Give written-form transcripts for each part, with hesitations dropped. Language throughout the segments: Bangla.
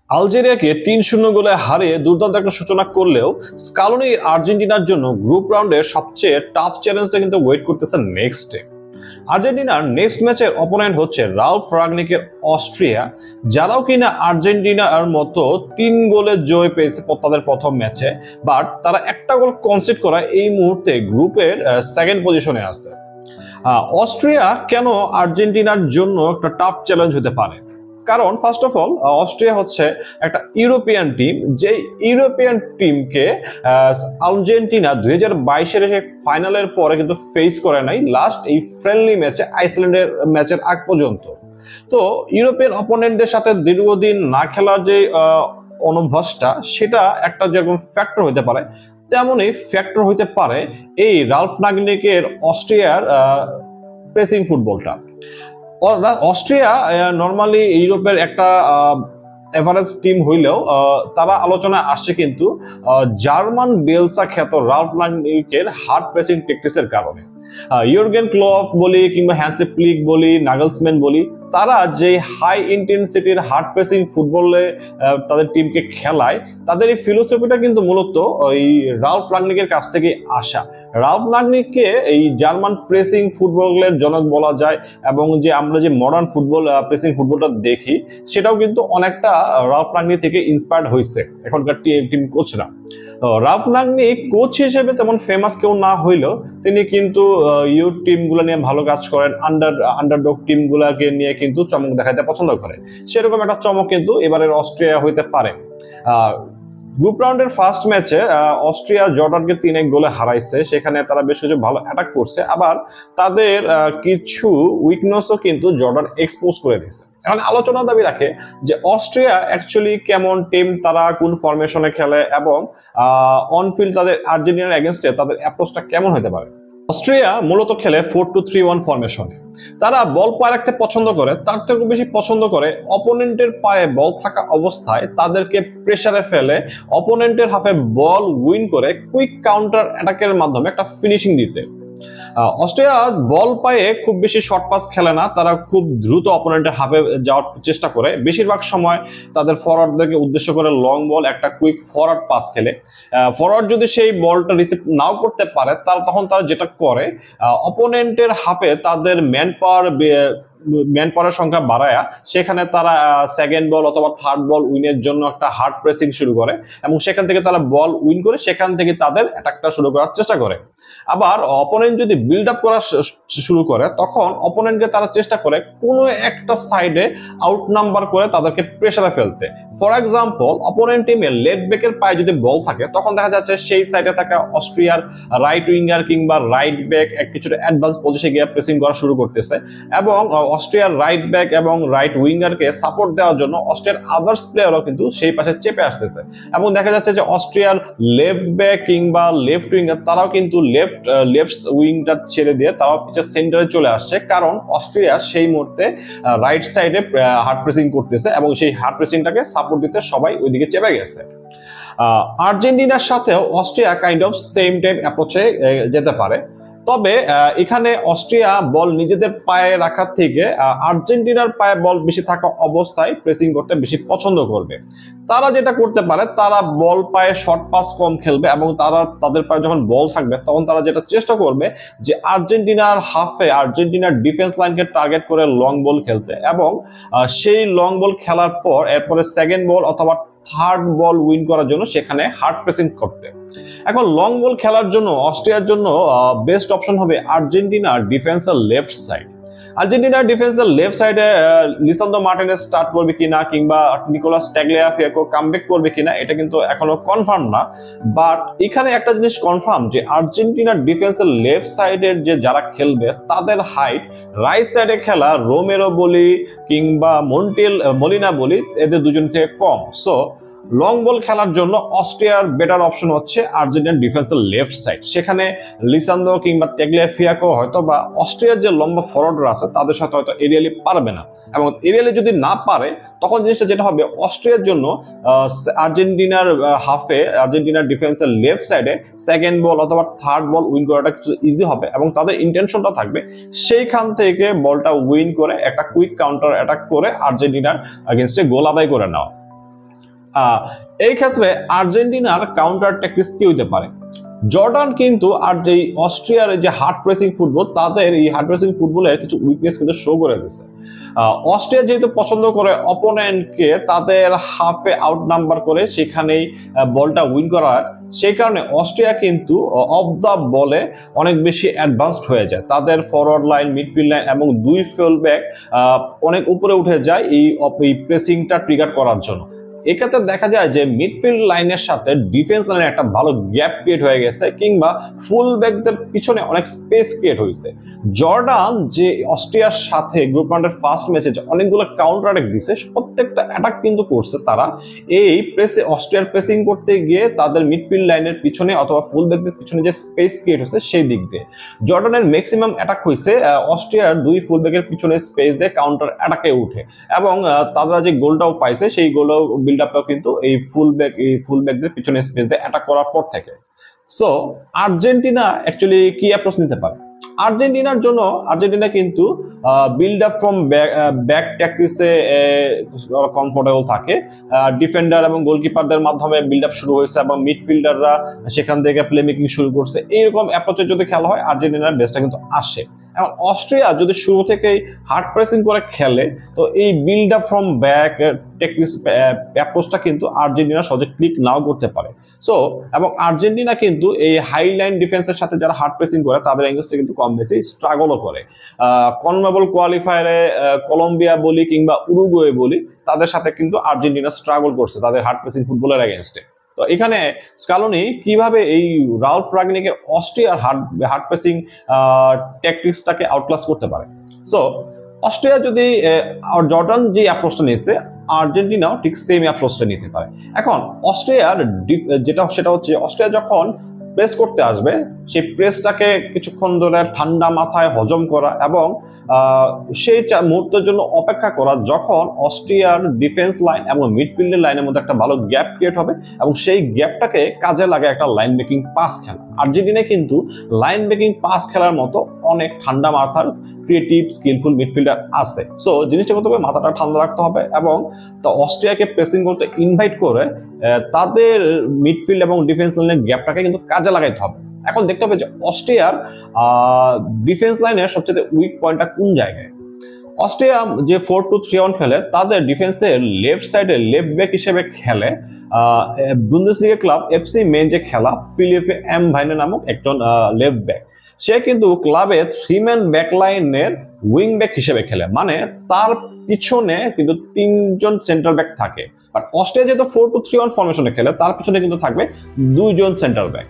আলজেরিয়াকে ৩-০ গোলে হারিয়ে দুর্দান্ত একটা সূচনা করলেও স্কালোনি আর্জেন্টিনার জন্য গ্রুপ রাউন্ডের সবচেয়ে টাফ চ্যালেঞ্জটা কিন্তু ওয়েট করতেছে নেক্সটে। আর্জেন্টিনার নেক্সট ম্যাচের অপোনেন্ট হচ্ছে রালফ রাগনিকের অস্ট্রিয়া, যারাও কিনা আর্জেন্টিনার মতো ৩ গোলে জয় পেয়েছে তাদের প্রথম ম্যাচে, বাট তারা একটা গোল কনসিড করা এই মুহূর্তে গ্রুপের সেকেন্ড পজিশনে আছে। অস্ট্রিয়া কেন আর্জেন্টিনার জন্য একটা টাফ চ্যালেঞ্জ হতে পারে? কারণ ফার্স্ট অফ অল অস্ট্রিয়া হচ্ছে একটা ইউরোপিয়ান টিম, যে ইউরোপিয়ান টিমকে আর্জেন্টিনা 2022-এর সেই ফাইনালের পরে কিন্তু ফেস করে নাই, লাস্ট এই ফ্রেন্ডলি ম্যাচে আইসল্যান্ডের ম্যাচের আগ পর্যন্ত। তো ইউরোপিয়ান অপোনেন্টদের সাথে দীর্ঘদিন না খেলার যে অনভ্যাসটা, সেটা একটা যেরকম ফ্যাক্টর হতে পারে, তেমনই ফ্যাক্টর হইতে পারে এই রালফ রাগনিকের অস্ট্রিয়ার প্রেসিং ফুটবলটা। অস্ট্রিয়া নর্মালি ইউরোপের একটা এভারেজ টিম হইলেও তারা আলোচনায় আসছে কিন্তু জার্মান বেলসা খ্যাত রালফ রাগনিকের হার্ড প্রেসিং প্র্যাকটিসের কারণে। ইউর্গেন ক্লপ বলি কিংবা হ্যান্সি ফ্লিক বলি, নাগলসম্যান বলি, তারা যে হাই ইন্টেন্সিটির হার্ড প্রেসিং ফুটবলে তাদের টিমকে খেলায়, তাদের এই ফিলোসফিটা কিন্তু মূলত ওই রালফ রাগনিকের কাছ থেকে আসা। রালফ রাগনিককে এই জার্মান প্রেসিং ফুটবলের জনক বলা যায়, এবং যে আমরা যে মডার্ন ফুটবল প্রেসিং ফুটবলটা দেখি, সেটাও কিন্তু অনেকটা রালফ রাগনিক থেকে ইন্সপায়ার্ড হয়েছে এখনকার টিম কোচরা। রালফ রাগনিক কোচ হিসেবে তেমন ফেমাস কেউ না হইলেও তিনি কিন্তু ইউথ টিমগুলো নিয়ে ভালো কাজ করেন, আন্ডারডগ টিমগুলোকে নিয়ে কিন্তু চমক দেখাতে পছন্দ করে। সেরকম একটা চমক কিন্তু এবারের অস্ট্রিয়া হইতে পারে। গ্রুপ রাউন্ডের ফার্স্ট ম্যাচে অস্ট্রিয়া জর্ডানকে 3-1 গোলে হারাইছে, সেখানে তারা বেশ কিছু ভালো অ্যাটাক করছে, আবার তাদের কিছু উইকনেসও কিন্তু জর্ডান এক্সপোজ করে দিয়েছে। এখন আলোচনা দাবি রাখে যে অস্ট্রিয়া অ্যাকচুয়ালি কেমন টিম, তারা কোন ফরমেশনে খেলে, এবং অনফিল্ড তাদের আর্জেন্টিনার এগেনস্টে তাদের অ্যাপ্রোচটা কেমন হতে পারে। অস্ট্রিয়া মূলত খেলে 4-2-3-1 ফরমেশনে। তারা বল পায়ে রাখতে পছন্দ করে, তার থেকে বেশি পছন্দ করে অপোনেন্টের পায়ে বল থাকা অবস্থায় তাদেরকে প্রেসারে ফেলে অপোনেন্টের হাফে বল উইন করে কুইক কাউন্টার অ্যাটাকের মাধ্যমে একটা ফিনিশিং দিতে। অস্ট্রিয়া বল পায়ে খুব বেশি শর্ট পাস খেলে না, তারা খুব দ্রুত অপোনেন্টের হাফে যাওয়ার চেষ্টা করে। বেশিরভাগ সময় তাদের ফরওয়ার্ডদেরকে উদ্দেশ্য করে লং বল, একটা কুইক ফরওয়ার্ড পাস খেলে। ফরওয়ার্ড যদি সেই বলটা রিসিভ নাও করতে পারে, তখন তারা যেটা করে অপোনেন্টের হাফে তাদের ম্যান পাওয়ারের সংখ্যা বাড়ায়া সেখানে তারা সেকেন্ড বল অথবা থার্ড বল উইনের জন্য একটা হার্ড প্রেসিং শুরু করে, এবং সেখান থেকে তারা বল উইন করে সেখান থেকে তাদের অ্যাটাকটা শুরু করার চেষ্টা করে। আবার অপোনেন্ট যদি বিল্ড আপ করা শুরু করে, তখন অপোনেন্টকে তারা চেষ্টা করে কোনো একটা সাইডে আউট নাম্বার করে তাদেরকে প্রেসারে ফেলতে। ফর এক্সাম্পল, অপোনেন্ট টিমের লেফট ব্যাকের পায়ে যদি বল থাকে, তখন দেখা যাচ্ছে সেই সাইডে থাকা অস্ট্রিয়ার রাইট উইঙ্গার কিংবা রাইট ব্যাক কিছুটা অ্যাডভান্স পজিশনে গিয়ে প্রেসিং করা শুরু করতেছে, এবং অস্ট্রিয়ার রাইট ব্যাক এবং রাইট উইঙ্গারকে সাপোর্ট দেওয়ার জন্য অস্ট্রিয়ার আদার্স প্লেয়ারও কিন্তু সেই পাশে চেপে আসতেছে, এবং দেখা যাচ্ছে যে অস্ট্রিয়ার লেফট ব্যাক কিংবা লেফট উইঙ্গার তারাও কিন্তু লেফট উইংটা ছেড়ে দিয়ে তারাও পিছের সেন্টারে চলে আসছে, কারণ অস্ট্রিয়া সেই মুহূর্তে রাইট সাইডে হার্ড প্রেসিং করতেছে, এবং সেই হার্ড প্রেসিংটাকে সাপোর্ট দিতে সবাই ওইদিকে চেপে গেছে। আর্জেন্টিনার সাথেও Austria kind of same time অ্যাপ্রোচে যেতে পারে, তবে এখানে অস্ট্রিয়া বল নিজেদের পায়ে রাখার থেকে আর্জেন্টিনার পায়ে বল বেশি থাকা অবস্থায় প্রেসিং করতে বেশি পছন্দ করবে। তারা যেটা করতে পারে, তারা বল পায়ে শর্ট পাস কম খেলবে, এবং তাদের পায়ে যখন বল থাকবে তখন তারা যেটা চেষ্টা করবে যে আর্জেন্টিনার হাফে আর্জেন্টিনার ডিফেন্স লাইনকে টার্গেট করে লং বল খেলতে, এবং সেই লং বল খেলার পর এরপরে সেকেন্ড বল অথবা থার্ড বল উইন করার জন্য সেখানে হার্ড প্রেসিং করতে। এখন লং বল খেলার জন্য অস্ট্রিয়ার জন্য বেস্ট অপশন হবে আর্জেন্টিনার ডিফেন্সের লেফট সাইড। আর্জেন্টিনার ডিফেন্সের লেফট সাইডে লিসান্দ্রো মার্টিনেজ স্টার্ট করবে কিনা, কিংবা নিকোলাস ট্যাগলিয়াফিকো কামব্যাক করবে কিনা, এটা কিন্তু এখনো কনফার্ম না। বাট এখানে একটা জিনিস কনফার্ম যে আর্জেন্টিনার ডিফেন্সের লেফট সাইডের যে যারা খেলবে তাদের হাইট রাইট সাইডে খেলা রোমেরো বলি কিংবা মলিনা বলি, এদের দুজন থেকে কম। সো লং বল খেলার জন্য অস্ট্রিয়ার বেটার অপশন হচ্ছে আর্জেন্টিনার ডিফেন্সের লেফট সাইড। সেখানে লিসান্দ্রো কিংবা ট্যাগলিয়াফিকো হয়তো বা অস্ট্রিয়ার যে লম্বা ফরওয়ার্ডরা আছে তাদের সাথে হয়তো এরিয়ালি পারবে না, এবং এরিয়ালি যদি না পারে তখন জিনিসটা যেটা হবে, অস্ট্রিয়ার জন্য আর্জেন্টিনার হাফে আর্জেন্টিনার ডিফেন্সের লেফট সাইডে সেকেন্ড বল অথবা থার্ড বল উইন করাটা কিছু ইজি হবে, এবং তাদের ইন্টেনশনটা থাকবে সেইখান থেকে বলটা উইন করে একটা কুইক কাউন্টার অ্যাটাক করে আর্জেন্টিনার এগেইনস্টে গোল আদায় করে নেওয়া। আহ, এই ক্ষেত্রে আর্জেন্টিনার কাউন্টার ট্যাকটিক্স কি হইতে পারে? জর্ডান কিন্তু আর যে অস্ট্রিয়ার যে হার্ড প্রেসিং ফুটবল, তাদের এই হার্ড প্রেসিং ফুটবলের কিছু উইকনেস কিন্তু শো করে দিচ্ছে। অস্ট্রিয়া যেহেতু পছন্দ করে অপোনেন্টকে তাদের হাফে আউট নাম্বার করে সেখানেই বলটা উইন করা হয়, সেই কারণে অস্ট্রিয়া কিন্তু অফ দ্য বলে অনেক বেশি অ্যাডভান্সড হয়ে যায়। তাদের ফরওয়ার্ড লাইন, মিডফিল্ড লাইন এবং দুই ফুল ব্যাক অনেক উপরে উঠে যায় এই প্রেসিংটা ট্রিগার করার জন্য। এক্ষেত্রে দেখা যায় যে মিডফিল্ড লাইনের সাথে ডিফেন্স লাইনের একটা ভালো গ্যাপ ক্রিয়েট হয়ে গেছে, কিংবা ফুল ব্যাকদের পিছনে অনেক স্পেস ক্রিয়েট হয়েছে। জর্ডান যে অস্ট্রিয়ার সাথে গ্রুপ রাউন্ডের ফার্স্ট ম্যাচে যে অনেকগুলো কাউন্টার অ্যাটাক দিছে, প্রত্যেকটা অ্যাটাক কিন্তু করছে তারা এই প্রেসে অস্ট্রিয়ার প্রেসিং করতে গিয়ে তাদের মিডফিল্ড লাইনের পিছনে অথবা ফুল ব্যাকদের পিছনে যে স্পেস ক্রিয়েট হয়েছে সেই দিক দিয়ে। জর্ডানের ম্যাক্সিমাম অ্যাটাক হয়েছে অস্ট্রিয়ার দুই ফুল ব্যাকের পিছনে স্পেস দিয়ে কাউন্টার অ্যাটাকে উঠে, এবং তারা যে গোলটাও পাইছে সেই গোলটাও বিল্ড আপটাও কিন্তু এই ফুল ব্যাকদের পিছনে স্পেস দিয়ে অ্যাটাক করার পর থেকে। সো আর্জেন্টিনা অ্যাকচুয়ালি কি অ্যাপ্রোচ নিতে পারে? আর্জেন্টিনার জন্য আর্জেন্টিনা কিন্তু বিল্ড আপ ফ্রম ব্যাক ট্যাকটিক্সে কমফোর্টেবল থাকে। ডিফেন্ডার এবং গোলকিপারদের মাধ্যমে বিল্ড আপ শুরু হয়েছে এবং মিডফিল্ডাররা সেখান থেকে প্লে মেকিং শুরু করছে। এইরকম অ্যাপ্রোচে যদি খেলা হয় আর্জেন্টিনার বেস্টটা কিন্তু আসে। এখন অস্ট্রিয়া যদি শুরু থেকেই হার্ড প্রেসিং করে খেলে, তো এই build up from back techniques অ্যাপ্রোচটা কিন্তু আর্জেন্টিনা সহজে ক্লিক নাও করতে পারে। সো এবং আর্জেন্টিনা কিন্তু এই হাই লাইন ডিফেন্সের সাথে যারা হার্ড প্রেসিং করে তাদের এগেইনস্টে কিন্তু কম বেশি স্ট্রাগলও করে। কনমেবল কোয়ালিফায়ারে কলম্বিয়া বলি কিংবা উরুগুয়ে বলি, তাদের সাথে কিন্তু আর্জেন্টিনা স্ট্রাগল করছে তাদের হার্ড প্রেসিং ফুটবলের এগেইনস্টে। তো এখানে স্কালোনি কিভাবে এই রালফ রাগনিকের অস্ট্রিয়ার হার্ড প্রেসিং ট্যাকটিক্সটাকে আউটক্লাস করতে পারে? সো অস্ট্রিয়া যদি জর্ডান যে অ্যাপ্রোচটা নিয়েছে, আর্জেন্টিনাও ঠিক সেম অ্যাপ্রোচটা নিতে পারে। এখন অস্ট্রিয়ার সেটা হচ্ছে অস্ট্রিয়া যখন প্রেস করতে আসবে, সেই প্রেসটাকে কিছুক্ষণ ধরে ঠান্ডা মাথায় হজম করা এবং সেই মুহূর্তের জন্য অপেক্ষা করা যখন অস্ট্রিয়ার ডিফেন্স লাইন এবং মিডফিল্ডের লাইনের মধ্যে একটা ভালো গ্যাপ ক্রিয়েট হবে, এবং সেই গ্যাপটাকে কাজে লাগে একটা লাইন ব্রেকিং পাস খেলা। আর্জেন্টিনা কিন্তু লাইন ব্রেকিং পাস খেলার মতো অনেক ঠান্ডা মাথার ক্রিয়েটিভ স্কিলফুল মিডফিল্ডার আছে। সো জিনিসটা করতে হবে, মাথাটা ঠান্ডা রাখতে হবে এবং অস্ট্রিয়াকে প্রেসিং করতে ইনভাইট করে তাদের মিডফিল্ড এবং ডিফেন্স লাইনের গ্যাপটাকে কিন্তু কাজে লাগাইতে হবে। এখন দেখতে হবে যে অস্ট্রিয়ার ডিফেন্স লাইনের সবচেয়ে উইক পয়েন্টটা কোন জায়গায়। অস্ট্রিয়া যে 4-2-3-1 খেলে, তাদের ডিফেন্সের লেফট সাইডে লেফট ব্যাক হিসেবে খেলে বুন্দেসলিগা ক্লাব এফসি মেন যে খেলা ফিলিপে এম ভাইনে নামক একজন লেফট ব্যাক। সে কিন্তু ক্লাবে 3-ম্যান ব্যাক লাইনের উইং ব্যাক হিসেবে খেলে, মানে তার পিছনে কিন্তু 3জন সেন্টার ব্যাক থাকে। বাট অস্ট্রিয়া যেহেতু 4-2-3-1 ফরমেশনে খেলে, তার পিছনে কিন্তু থাকবে 2জন সেন্টার ব্যাক।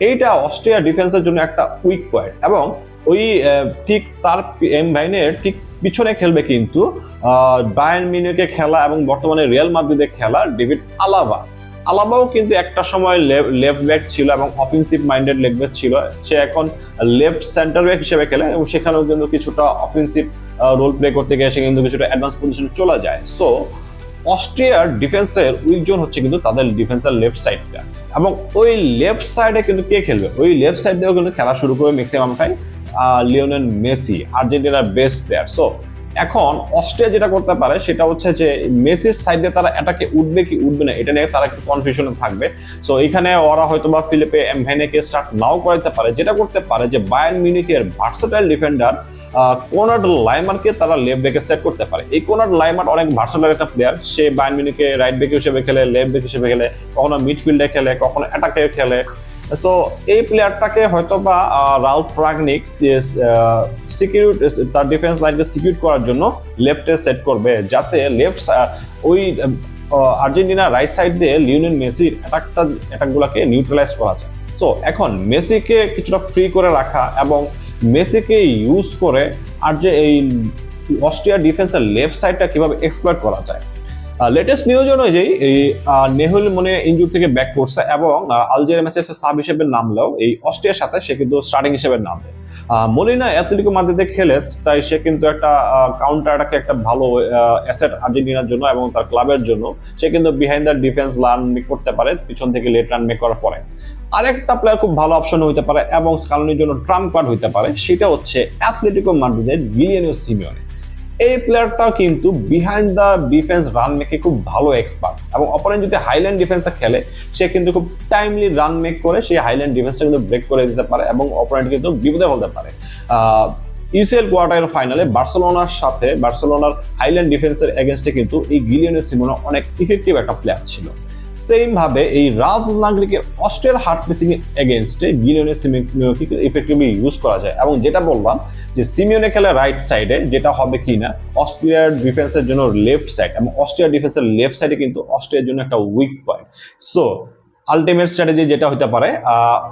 এইটা অস্ট্রিয়া ডিফেন্সের জন্য একটা উইক পয়েন্ট, এবং ওই ঠিক তার এম ভাইনের ঠিক পিছনে খেলবে কিন্তু বায়ার্ন মিউনিখে খেলা এবং বর্তমানে রিয়াল মাদ্রিদে খেলা ডেভিড আলাবাও কিন্তু একটা সময় লেফট ব্যাক ছিল এবং অফেন্সিভ মাইন্ডেড লেফট ব্যাক ছিল। সে এখন লেফট সেন্টার ব্যাক হিসেবে খেলে এবং সেখানেও কিন্তু কিছুটা অফেন্সিভ রোল প্লে করতে গিয়ে সে কিন্তু কিছুটা অ্যাডভান্স পজিশনে চলে যায়। সো অস্ট্রিয়ার ডিফেন্সের উইক জোন হচ্ছে কিন্তু তাদের ডিফেন্সের লেফট সাইডটা, এবং ওই লেফট সাইডে কিন্তু কে খেলবে, ওই লেফট সাইড দিয়েও কিন্তু খেলা শুরু করে ম্যাক্সিমাম টাইম লিওনেল মেসি, আর্জেন্টিনার বেস্ট প্লেয়ার। সো এখন অস্ট্রিয়া যেটা করতে পারে সেটা হচ্ছে যে মেসির সাইডে তারা অ্যাটাকে উঠবে কি উঠবে না, এটা নিয়ে তারা একটু কনফিউশনে থাকবে। সো এখানে ওরা হয়তো বা ফিলিপে এমভেনেকে স্টার্ট নাও করাতে পারে। যেটা করতে পারে যে বায়ার্ন মিউনিখের ভার্সেটাইল ডিফেন্ডার কোনার্ড লাইমারকে তারা লেফট ব্যাকে সেট করতে পারে। এই কোনার্ড লাইমার অনেক ভার্সেটাইল একটা প্লেয়ার, সে বায়ার্ন মিউনিখে রাইট ব্যাক হিসেবে খেলে, লেফট ব্যাক হিসেবে খেলে, কখনো মিডফিল্ডে খেলে, কখনো অ্যাটাকে খেলে। সো এই প্লেয়ারটাকে হয়তো বা রালফ রাগনিক তার ডিফেন্স লাইনকে সিকিউর করার জন্য লেফটে সেট করবে, যাতে লেফট ওই আর্জেন্টিনা রাইট সাইড দিয়ে লিওনেল মেসির অ্যাটাকগুলোকে নিউট্রালাইজ করা যায়। সো এখন মেসিকে কিছুটা ফ্রি করে রাখা এবং মেসিকে ইউজ করে আর যে এই অস্ট্রিয়া ডিফেন্সের লেফট সাইডটা কিভাবে এক্সপ্লয়েট করা যায়। লেটেস্ট নিউজ অনুযায়ী এই নেহুল মনে ইনজুরি থেকে ব্যাক করছে এবং আলজেরিয়া ম্যাচে সাব হিসেবে নামলেও এই অস্ট্রিয়ার সাথে সে কিন্তু স্টার্টিং হিসেবে নামবে। মলিনা অ্যাথলেটিকো মাদ্রিদে খেলে, তাই সে কিন্তু একটা কাউন্টার অ্যাটাকে একটা ভালো অ্যাসেট আর্জেন্টিনার জন্য এবং তার ক্লাবের জন্য। সে কিন্তু behind the defence run make করতে পারে, পিছন থেকে লেট রান মেক করার পরে। আরেকটা প্লেয়ার খুব ভালো অপশন হইতে পারে এবং স্কালোনির জন্য ট্রাম্প কার্ড হইতে পারে, সেটা হচ্ছে অ্যাথলেটিকো মাদ্রিদের ভিলিয়ানো সিমিওনে। এই প্লেয়ারটাও কিন্তু বিহাইন্ড দ্য ডিফেন্স রান মেকে খুব ভালো এক্সপার্ট, এবং অপোনেন্ট যদি হাইল্যান্ড ডিফেন্সে খেলে সে কিন্তু খুব টাইমলি রান মেক করে সেই হাইল্যান্ড ডিফেন্সটা কিন্তু ব্রেক করে দিতে পারে এবং অপোনেন্ট কিন্তু বিপদে ফেলতে পারে। ইউসিএল কোয়ার্টার ফাইনালে বার্সেলোনার হাইল্যান্ড ডিফেন্সের এগেনস্টে কিন্তু এই গিলিয়ানো সিমোনো অনেক ইফেক্টিভ একটা প্লেয়ার ছিল। সেম ভাবে এই রাভ নাগরিকের অস্ট্রিয়ার হার্ড প্রেসিং এগেনস্টে গিলিয়ানো সিমিওনেকে ইফেক্টিভলি ইউজ করা যায়। এবং যেটা বললাম যে সিমিওনে খেলে রাইট সাইডে, যেটা হবে কিনা অস্ট্রিয়ার ডিফেন্সের জন্য লেফট সাইড, এবং অস্ট্রিয়ার ডিফেন্সের লেফট সাইডে কিন্তু অস্ট্রিয়ার জন্য একটা weak point. So ultimate strategy যেটা হতে পারে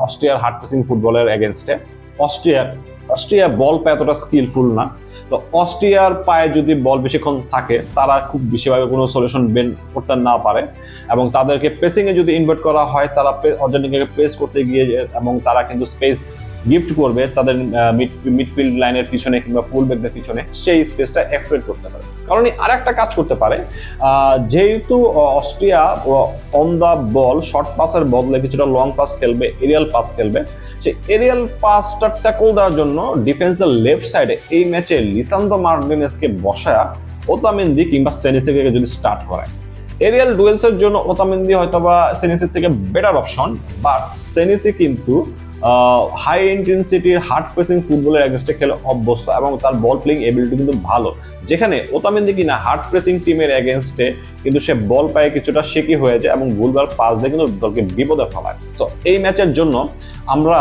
অস্ট্রিয়ার হার্ড প্রেসিং ফুটবলের এগেনস্টে, অস্ট্রিয়া বল পায় এতটা স্কিলফুল না, তো অস্ট্রিয়ার পায়ে যদি বল বেশিক্ষণ থাকে তারা খুব বেশিভাবে কোনো সলিউশন বের করতে না পারে, এবং তাদেরকে প্রেসিং এ যদি ইনভার্ট করা হয় তারা আর্জেন্টিনাকে প্রেস করতে গিয়ে, এবং তারা কিন্তু স্পেস গিফট করবে তাদের মিডফিল্ড লাইনের পিছনে কিংবা ফুল ব্যাকদের পিছনে, সেই স্পেসটা এক্সপ্লয়েট করতে পারে। কারণ আরেকটা কাজ করতে পারে, যেহেতু Austria on the ball short পাসের বদলে কিছুটা লং পাস খেলবে, এরিয়াল পাস খেলবে, সেই এরিয়াল পাসটা ট্যাকল দেওয়ার জন্য ডিফেন্সের লেফট সাইডে এই ম্যাচে লিসান্দ্রো মার্টিনেজকে বসায়া ওতামেন্দি কিংবা সেনিসিকে যদি স্টার্ট করায়, এরিয়াল ডুয়েলসের জন্য ওতামেন্দি হয়তোবা সেনিসির থেকে বেটার অপশন, বাট সেনিসি কিন্তু হাই ইন্টেন্সিটির হার্ড প্রেসিং ফুটবলের এগেনস্টে খেলে অভ্যস্ত এবং তার বল প্লেইং এবিলিটি কিন্তু ভালো, যেখানে ওতামেন্দি কিনা হার্ড প্রেসিং টিমের এগেনস্টে কিন্তু সে বল পায়ে কিছুটা শেকি হয়ে যায় এবং ভুলবার পাস দিয়ে কিন্তু দলকে বিপদে ফেলায়। সো এই ম্যাচের জন্য আমরা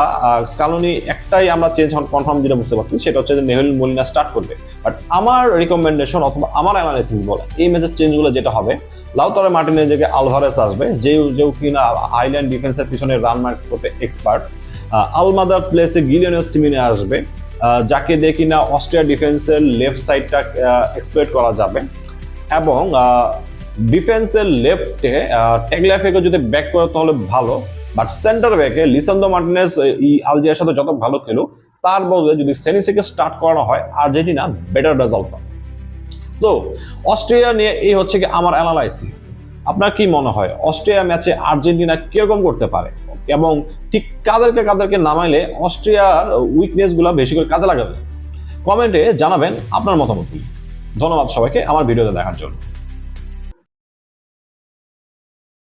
স্কালোনি একটাই আমরা চেঞ্জ কনফার্ম যেটা বুঝতে পারছি, সেটা হচ্ছে যে নেহেল মলিনা স্টার্ট করবে। বাট আমার রিকমেন্ডেশন অথবা আমার অ্যানালাইসিস বলে এই ম্যাচের চেঞ্জগুলো যেটা হবে, লাউতারো মার্টিনেজের জায়গায় আলভারেস আসবে, যেও কিনা আইল্যান্ড ডিফেন্সের পিছনে রান মার্ক করতে এক্সপার্ট। আলমাদার প্লেসে গিলিয়ানো সিমিনে আসবে, যাকে দিয়ে কিনা অস্ট্রিয়া ডিফেন্সের লেফট সাইডটা এক্সপ্লয়েট করা যাবে, এবং ডিফেন্সের লেফটে টেগলাফেকে যদি ব্যাক করে তাহলে ভালো, বাট সেন্টার ব্যাকে লিসান্দ্রো মার্টিনেজ আলজিয়ার সাথে যত ভালো খেলো তার বদলে যদি সেনিসিকে স্টার্ট করানো হয় আর্জেন্টিনা বেটার রেজাল্ট পাবে। তো অস্ট্রিয়া নিয়ে এই হচ্ছে কি আমার অ্যানালাইসিস। আপনার কি মনে হয় অস্ট্রিয়া ম্যাচে আর্জেন্টিনা কিরকম করতে পারে, এবং ঠিক কাদেরকে নামাইলে অস্ট্রিয়ার উইকনেস গুলা বেশি করে কাজে লাগাবে? কমেন্টে জানাবেন আপনার মতামত। ধন্যবাদ সবাইকে আমার ভিডিওতে দেখার জন্য।